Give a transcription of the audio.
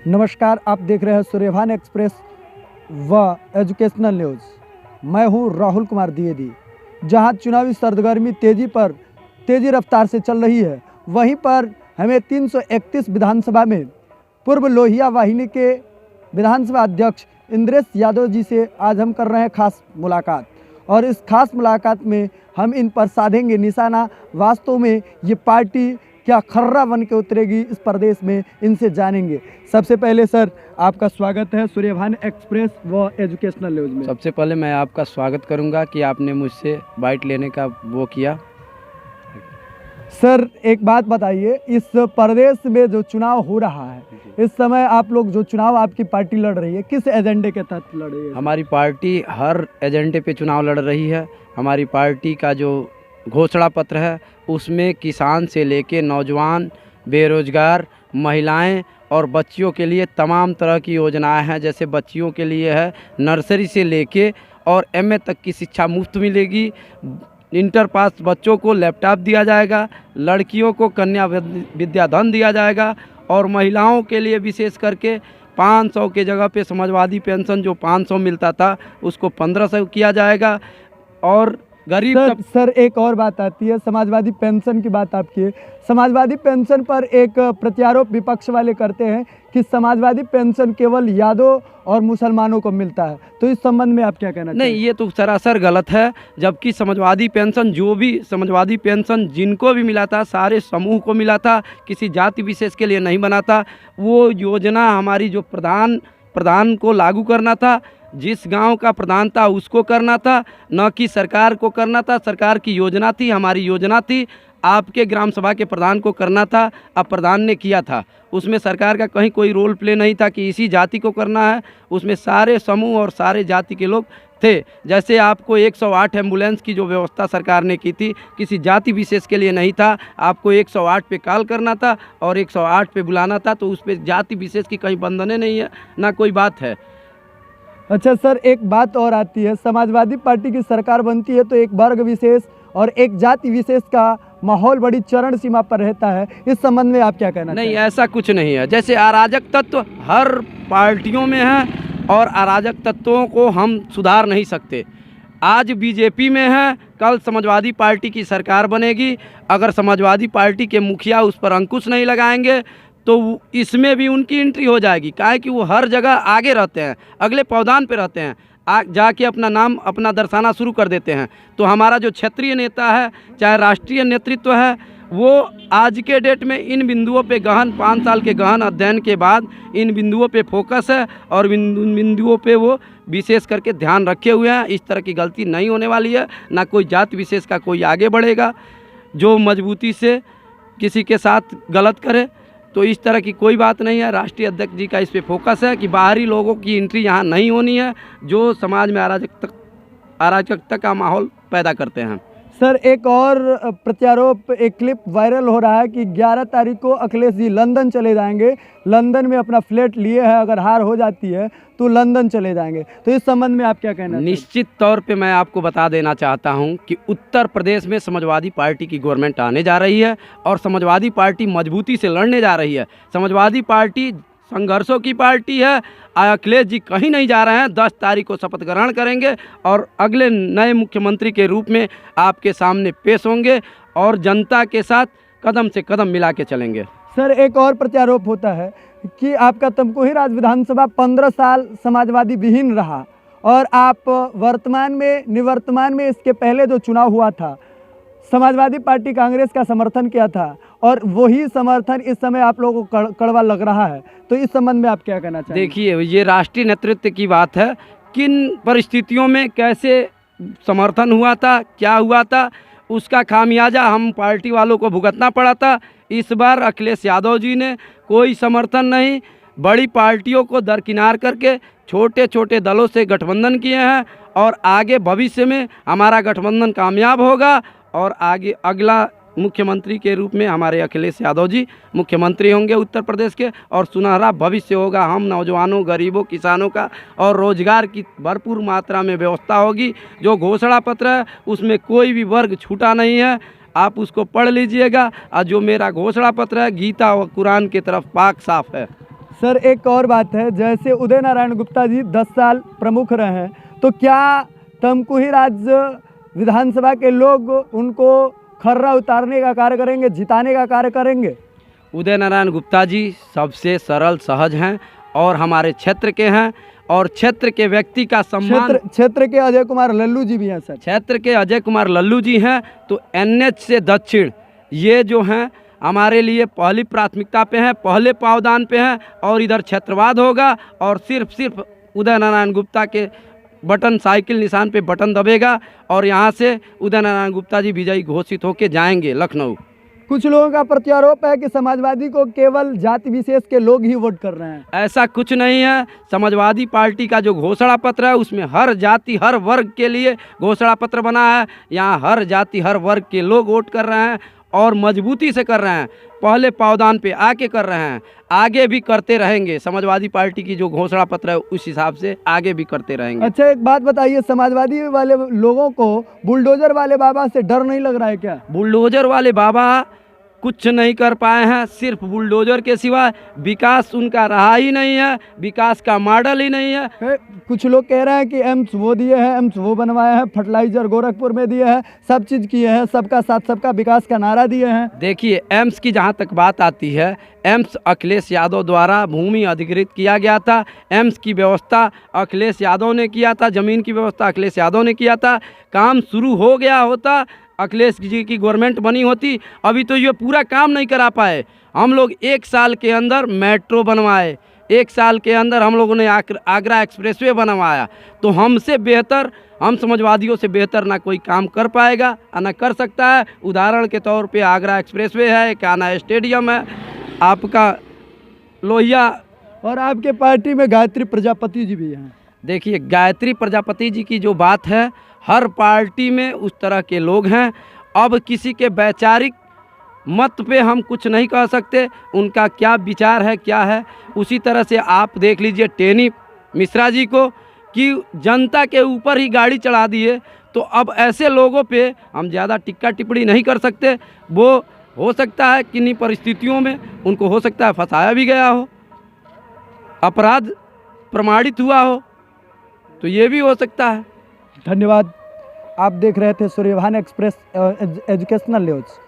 नमस्कार, आप देख रहे हैं सूर्यभान एक्सप्रेस व एजुकेशनल न्यूज़। मैं हूं राहुल कुमार द्विवेदी। जहां चुनावी सरगर्मी तेज़ी रफ्तार से चल रही है, वहीं पर हमें 331 विधानसभा में पूर्व लोहिया वाहिनी के विधानसभा अध्यक्ष इंद्रेश यादव जी से आज हम कर रहे हैं खास मुलाकात। और इस खास मुलाकात में हम इन पर साधेंगे निशाना। वास्तव में ये पार्टी क्या खर्रा बन के उतरेगी इस प्रदेश में, इनसे जानेंगे। सबसे पहले सर, आपका स्वागत है सूर्यभान एक्सप्रेस व एजुकेशनल न्यूज़ में। सबसे पहले मैं आपका स्वागत करूंगा कि आपने मुझसे बाइट लेने का वो किया। सर, एक बात बताइए, इस प्रदेश में जो चुनाव हो रहा है इस समय, आप लोग जो चुनाव आपकी पार्टी लड़ रही है, किस एजेंडे के तहत लड़ रही है? हमारी पार्टी हर एजेंडे पे चुनाव लड़ रही है। हमारी पार्टी का जो घोषणा पत्र है उसमें किसान से लेके नौजवान, बेरोजगार, महिलाएं और बच्चियों के लिए तमाम तरह की योजनाएं हैं। जैसे बच्चियों के लिए है नर्सरी से लेके और एमए तक की शिक्षा मुफ्त मिलेगी। इंटर पास बच्चों को लैपटॉप दिया जाएगा, लड़कियों को कन्या विद्याधन दिया जाएगा और महिलाओं के लिए विशेष करके 500 के जगह पे समाजवादी पेंशन जो 500 मिलता था उसको 1500 किया जाएगा। और गरीब सर एक और बात आती है, समाजवादी पेंशन की बात आपकी है। समाजवादी पेंशन पर एक प्रत्यारोप विपक्ष वाले करते हैं कि समाजवादी पेंशन केवल यादव और मुसलमानों को मिलता है, तो इस संबंध में आप क्या कहना चाहिए? नहीं, ये तो सरासर गलत है। जबकि समाजवादी पेंशन समाजवादी पेंशन जिनको भी मिला था सारे समूह को मिला था, किसी जाति विशेष के लिए नहीं बना था। वो योजना हमारी जो प्रधान को लागू करना था, जिस गांव का प्रधान था उसको करना था, न कि सरकार को करना था। सरकार की योजना थी, हमारी योजना थी, आपके ग्राम सभा के प्रधान को करना था। अब प्रधान ने किया था, उसमें सरकार का कहीं कोई रोल प्ले नहीं था कि इसी जाति को करना है। उसमें सारे समूह और सारे जाति के लोग थे। जैसे आपको 108 एम्बुलेंस की जो व्यवस्था सरकार ने की थी, किसी जाति विशेष के लिए नहीं था। आपको 108 पे कॉल करना था और 108 पे बुलाना था, तो उस पर जाति विशेष की कहीं बंधने नहीं है, ना कोई बात है। अच्छा सर, एक बात और आती है, समाजवादी पार्टी की सरकार बनती है तो एक वर्ग विशेष और एक जाति विशेष का माहौल बड़ी चरण सीमा पर रहता है। इस संबंध में आप क्या कहना नहीं, चाहेंगे? ऐसा कुछ नहीं है। जैसे अराजक तत्व हर पार्टियों में है और अराजक तत्वों को हम सुधार नहीं सकते। आज बीजेपी में है, कल समाजवादी पार्टी की सरकार बनेगी। अगर समाजवादी पार्टी के मुखिया उस पर अंकुश नहीं लगाएंगे तो इसमें भी उनकी एंट्री हो जाएगी। काहे कि वो हर जगह आगे रहते हैं, अगले पावदान पे रहते हैं, जाके अपना नाम अपना दर्शाना शुरू कर देते हैं। तो हमारा जो क्षेत्रीय नेता है, चाहे राष्ट्रीय नेतृत्व है, वो आज के डेट में इन बिंदुओं पे 5 साल के गहन अध्ययन के बाद इन बिंदुओं पे फोकस है और इन बिंदुओं पे वो विशेष करके ध्यान रखे हुए हैं। इस तरह की गलती नहीं होने वाली है, ना कोई जाति विशेष का कोई आगे बढ़ेगा जो मजबूती से किसी के साथ गलत करे। तो इस तरह की कोई बात नहीं है। राष्ट्रीय अध्यक्ष जी का इस पे फोकस है कि बाहरी लोगों की एंट्री यहाँ नहीं होनी है जो समाज में अराजकता का माहौल पैदा करते हैं। सर, एक और प्रत्यारोप, एक क्लिप वायरल हो रहा है कि 11 तारीख को अखिलेश जी लंदन चले जाएंगे। लंदन में अपना फ्लैट लिए हैं, अगर हार हो जाती है तो लंदन चले जाएंगे, तो इस संबंध में आप क्या कहना? निश्चित तौर पे मैं आपको बता देना चाहता हूं कि उत्तर प्रदेश में समाजवादी पार्टी की गवर्नमेंट आने जा रही है और समाजवादी पार्टी मजबूती से लड़ने जा रही है। समाजवादी पार्टी संघर्षों की पार्टी है। अखिलेश जी कहीं नहीं जा रहे हैं। 10 तारीख को शपथ ग्रहण करेंगे और अगले नए मुख्यमंत्री के रूप में आपके सामने पेश होंगे और जनता के साथ कदम से कदम मिला के चलेंगे। सर, एक और प्रत्यारोप होता है कि आपका तमकुही राज विधानसभा 15 साल समाजवादी विहीन रहा और आप निवर्तमान में इसके पहले जो चुनाव हुआ था समाजवादी पार्टी कांग्रेस का समर्थन किया था और वही समर्थन इस समय आप लोगों को कड़वा लग रहा है, तो इस संबंध में आप क्या कहना चाहेंगे? देखिए, ये राष्ट्रीय नेतृत्व की बात है। किन परिस्थितियों में कैसे समर्थन हुआ था, क्या हुआ था, उसका खामियाजा हम पार्टी वालों को भुगतना पड़ा था। इस बार अखिलेश यादव जी ने कोई समर्थन नहीं, बड़ी पार्टियों को दरकिनार करके छोटे छोटे दलों से गठबंधन किए हैं और आगे भविष्य में हमारा गठबंधन कामयाब होगा और आगे अगला मुख्यमंत्री के रूप में हमारे अखिलेश यादव जी मुख्यमंत्री होंगे उत्तर प्रदेश के और सुनहरा भविष्य होगा हम नौजवानों, गरीबों, किसानों का और रोजगार की भरपूर मात्रा में व्यवस्था होगी। जो घोषणा पत्र है उसमें कोई भी वर्ग छूटा नहीं है, आप उसको पढ़ लीजिएगा। और जो मेरा घोषणा पत्र है गीता और कुरान की तरफ पाक साफ है। सर एक और बात है, जैसे उदय नारायण गुप्ता जी 10 साल प्रमुख रहे हैं, तो क्या तमकुही राज्य विधानसभा के लोग उनको खर्रा उतारने का कार्य करेंगे, जिताने का कार्य करेंगे? उदय नारायण गुप्ता जी सबसे सरल सहज हैं और हमारे क्षेत्र के हैं और क्षेत्र के व्यक्ति का सम्मान। क्षेत्र के अजय कुमार लल्लू जी भी हैं सर। क्षेत्र के अजय कुमार लल्लू जी हैं, तो NH से दक्षिण ये जो हैं हमारे लिए पहली प्राथमिकता पे हैं, पहले पावदान पे हैं और इधर क्षेत्रवाद होगा और सिर्फ उदय नारायण गुप्ता के बटन साइकिल निशान पे बटन दबेगा और यहाँ से उदय नारायण गुप्ता जी विजयी घोषित होकर जाएंगे लखनऊ। कुछ लोगों का प्रत्यारोप है कि समाजवादी को केवल जाति विशेष के लोग ही वोट कर रहे हैं। ऐसा कुछ नहीं है। समाजवादी पार्टी का जो घोषणा पत्र है उसमें हर जाति हर वर्ग के लिए घोषणा पत्र बना है। यहाँ हर जाति हर वर्ग के लोग वोट कर रहे हैं और मजबूती से कर रहे हैं, पहले पावदान पे आके कर रहे हैं, आगे भी करते रहेंगे। समाजवादी पार्टी की जो घोषणा पत्र है उस हिसाब से आगे भी करते रहेंगे। अच्छा एक बात बताइए, समाजवादी वाले लोगों को बुलडोजर वाले बाबा से डर नहीं लग रहा है क्या? बुलडोजर वाले बाबा कुछ नहीं कर पाए हैं, सिर्फ बुलडोजर के सिवा विकास उनका रहा ही नहीं है, विकास का मॉडल ही नहीं है। कुछ लोग कह रहे हैं कि एम्स वो दिए हैं, एम्स वो बनवाए हैं, फर्टिलाइजर गोरखपुर में दिए हैं, सब चीज़ किए हैं, सबका साथ सबका विकास का नारा दिए हैं। देखिए एम्स की जहाँ तक बात आती है, एम्स अखिलेश यादव द्वारा भूमि अधिग्रहित किया गया था। एम्स की व्यवस्था अखिलेश यादव ने किया था, ज़मीन की व्यवस्था अखिलेश यादव ने किया था। काम शुरू हो गया होता, अखिलेश जी की गवर्नमेंट बनी होती, अभी तो ये पूरा काम नहीं करा पाए। हम लोग 1 साल के अंदर मेट्रो बनवाए, 1 साल के अंदर हम लोगों ने आगरा एक्सप्रेसवे बनवाया। तो हमसे बेहतर, हम समाजवादियों से बेहतर ना कोई काम कर पाएगा ना कर सकता है। उदाहरण के तौर पे आगरा एक्सप्रेसवे है, कान्हा स्टेडियम है, आपका लोहिया, और आपके पार्टी में गायत्री प्रजापति जी भी हैं। देखिए गायत्री प्रजापति जी की जो बात है, हर पार्टी में उस तरह के लोग हैं। अब किसी के वैचारिक मत पे हम कुछ नहीं कह सकते, उनका क्या विचार है क्या है। उसी तरह से आप देख लीजिए टेनी मिश्रा जी को कि जनता के ऊपर ही गाड़ी चढ़ा दिए। तो अब ऐसे लोगों पे हम ज़्यादा टिक्का टिप्पणी नहीं कर सकते। वो हो सकता है किन्हीं परिस्थितियों में उनको हो सकता है फंसाया भी गया हो, अपराध प्रमाणित हुआ हो, तो ये भी हो सकता है। धन्यवाद। आप देख रहे थे सूर्यभान एक्सप्रेस एजुकेशनल न्यूज़।